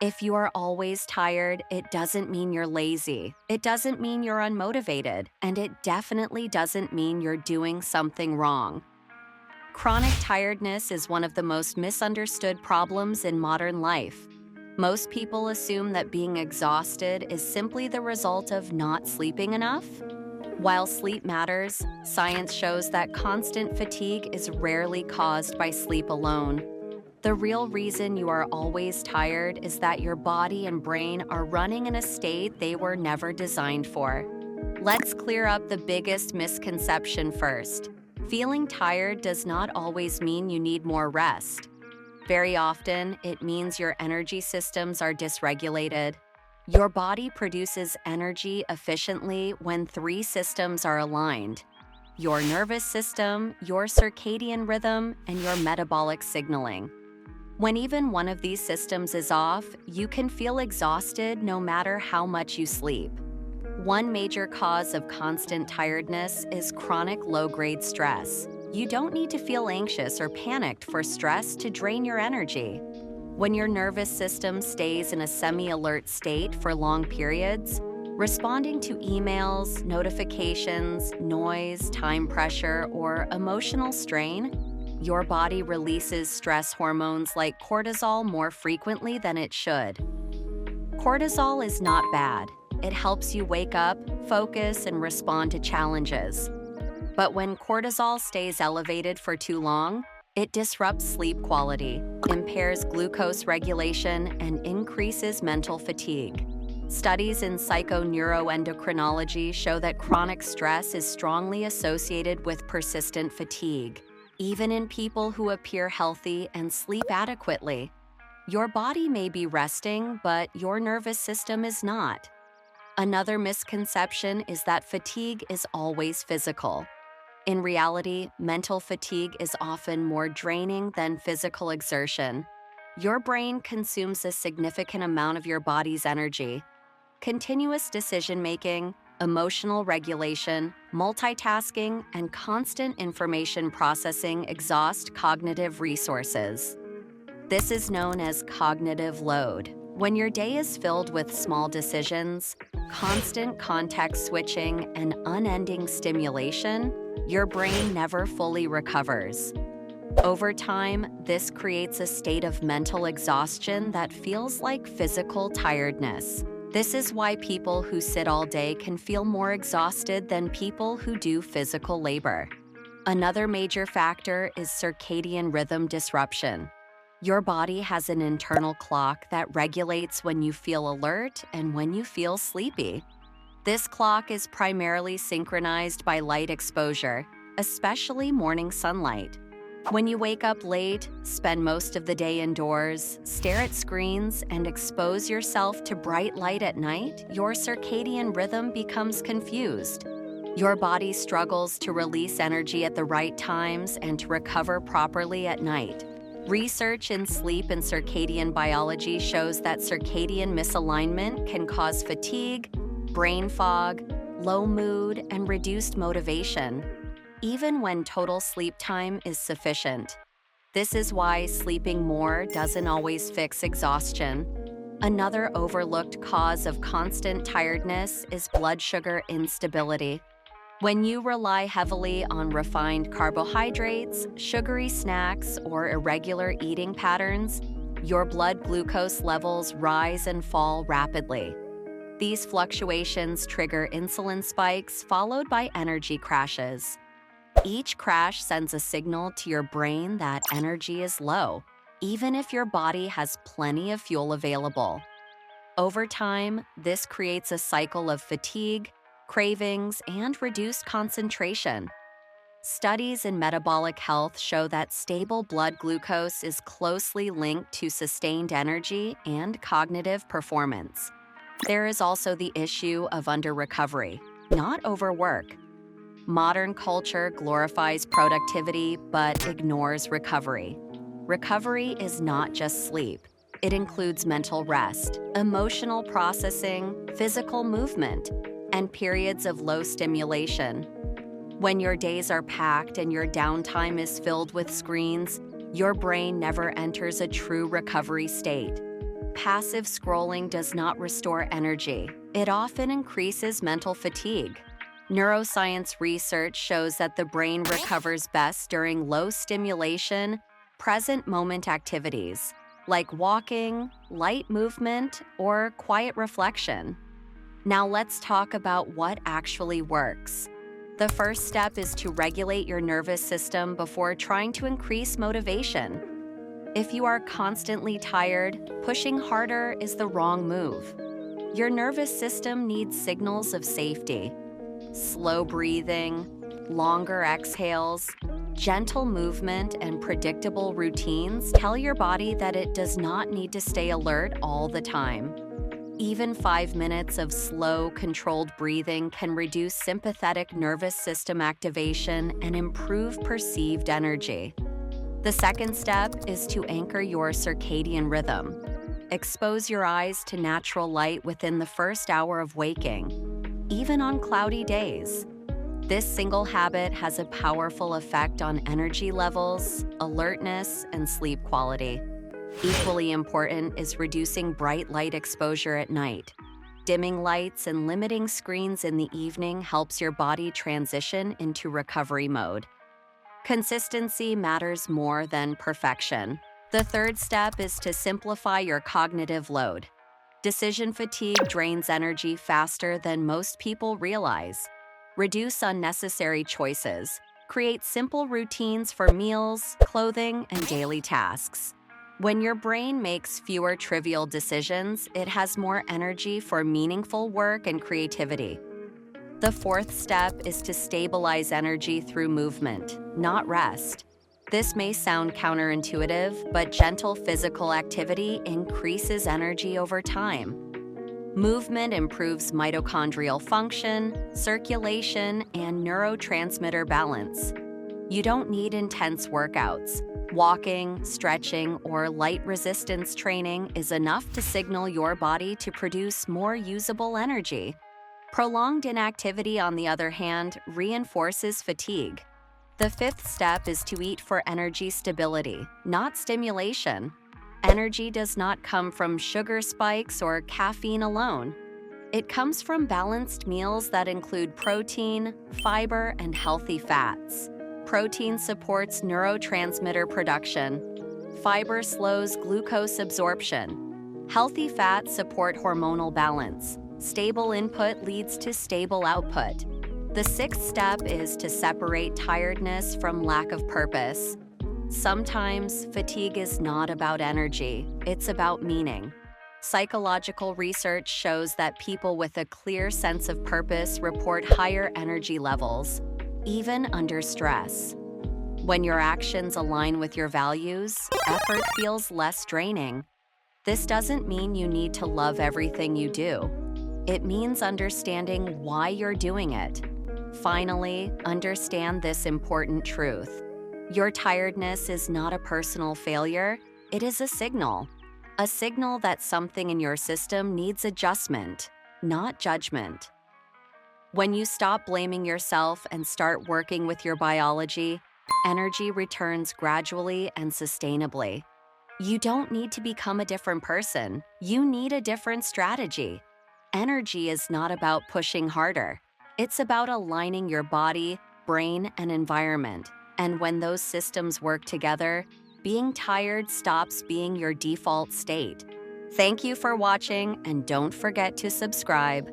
If you are always tired, it doesn't mean you're lazy. It doesn't mean you're unmotivated, and it definitely doesn't mean you're doing something wrong. Chronic tiredness is one of the most misunderstood problems in modern life. Most people assume that being exhausted is simply the result of not sleeping enough. While sleep matters, science shows that constant fatigue is rarely caused by sleep alone. The real reason you are always tired is that your body and brain are running in a state they were never designed for. Let's clear up the biggest misconception first. Feeling tired does not always mean you need more rest. Very often, it means your energy systems are dysregulated. Your body produces energy efficiently when three systems are aligned: your nervous system, your circadian rhythm, and your metabolic signaling. When even one of these systems is off, you can feel exhausted no matter how much you sleep. One major cause of constant tiredness is chronic low-grade stress. You don't need to feel anxious or panicked for stress to drain your energy. When your nervous system stays in a semi-alert state for long periods, responding to emails, notifications, noise, time pressure, or emotional strain, your body releases stress hormones like cortisol more frequently than it should. Cortisol is not bad. It helps you wake up, focus, and respond to challenges. But when cortisol stays elevated for too long, it disrupts sleep quality, impairs glucose regulation, and increases mental fatigue. Studies in psychoneuroendocrinology show that chronic stress is strongly associated with persistent fatigue, even in people who appear healthy and sleep adequately. Your body may be resting, but your nervous system is not. Another misconception is that fatigue is always physical. In reality, mental fatigue is often more draining than physical exertion. Your brain consumes a significant amount of your body's energy. Continuous decision-making, emotional regulation, multitasking, and constant information processing exhaust cognitive resources. This is known as cognitive load. When your day is filled with small decisions, constant context switching, and unending stimulation, your brain never fully recovers. Over time, this creates a state of mental exhaustion that feels like physical tiredness. This is why people who sit all day can feel more exhausted than people who do physical labor. Another major factor is circadian rhythm disruption. Your body has an internal clock that regulates when you feel alert and when you feel sleepy. This clock is primarily synchronized by light exposure, especially morning sunlight. When you wake up late, spend most of the day indoors, stare at screens, and expose yourself to bright light at night, your circadian rhythm becomes confused. Your body struggles to release energy at the right times and to recover properly at night. Research in sleep and circadian biology shows that circadian misalignment can cause fatigue, brain fog, low mood, and reduced motivation, even when total sleep time is sufficient. This is why sleeping more doesn't always fix exhaustion. Another overlooked cause of constant tiredness is blood sugar instability. When you rely heavily on refined carbohydrates, sugary snacks, or irregular eating patterns, your blood glucose levels rise and fall rapidly. These fluctuations trigger insulin spikes followed by energy crashes. Each crash sends a signal to your brain that energy is low, even if your body has plenty of fuel available. Over time, this creates a cycle of fatigue, cravings, and reduced concentration. Studies in metabolic health show that stable blood glucose is closely linked to sustained energy and cognitive performance. There is also the issue of under-recovery, not overwork. Modern culture glorifies productivity but ignores recovery. Recovery is not just sleep. It includes mental rest, emotional processing, physical movement, and periods of low stimulation. When your days are packed and your downtime is filled with screens, your brain never enters a true recovery state. passive scrolling does not restore energy. It often increases mental fatigue. Neuroscience research shows that the brain recovers best during low stimulation, present moment activities, like walking, light movement, or quiet reflection. Now let's talk about what actually works. The first step is to regulate your nervous system before trying to increase motivation. If you are constantly tired, pushing harder is the wrong move. Your nervous system needs signals of safety. Slow breathing, longer exhales, gentle movement, and predictable routines tell your body that it does not need to stay alert all the time. Even 5 minutes of slow, controlled breathing can reduce sympathetic nervous system activation and improve perceived energy. The second step is to anchor your circadian rhythm. Expose your eyes to natural light within the first hour of waking, even on cloudy days. This single habit has a powerful effect on energy levels, alertness, and sleep quality. Equally important is reducing bright light exposure at night. Dimming lights and limiting screens in the evening helps your body transition into recovery mode. Consistency matters more than perfection. The third step is to simplify your cognitive load. Decision fatigue drains energy faster than most people realize. Reduce unnecessary choices. Create simple routines for meals, clothing, and daily tasks. When your brain makes fewer trivial decisions, it has more energy for meaningful work and creativity. The fourth step is to stabilize energy through movement, not rest. This may sound counterintuitive, but gentle physical activity increases energy over time. Movement improves mitochondrial function, circulation, and neurotransmitter balance. You don't need intense workouts. Walking, stretching, or light resistance training is enough to signal your body to produce more usable energy. Prolonged inactivity, on the other hand, reinforces fatigue. The fifth step is to eat for energy stability, not stimulation. Energy does not come from sugar spikes or caffeine alone. It comes from balanced meals that include protein, fiber, and healthy fats. Protein supports neurotransmitter production. Fiber slows glucose absorption. Healthy fats support hormonal balance. Stable input leads to stable output. The sixth step is to separate tiredness from lack of purpose. Sometimes fatigue is not about energy, it's about meaning. Psychological research shows that people with a clear sense of purpose report higher energy levels, even under stress. When your actions align with your values, effort feels less draining. This doesn't mean you need to love everything you do. It means understanding why you're doing it. Finally, understand this important truth. Your tiredness is not a personal failure, it is a signal that something in your system needs adjustment, not judgment. When you stop blaming yourself and start working with your biology, energy returns gradually and sustainably. You don't need to become a different person, you need a different strategy. Energy is not about pushing harder. It's about aligning your body, brain, and environment. And when those systems work together, being tired stops being your default state. Thank you for watching, and don't forget to subscribe.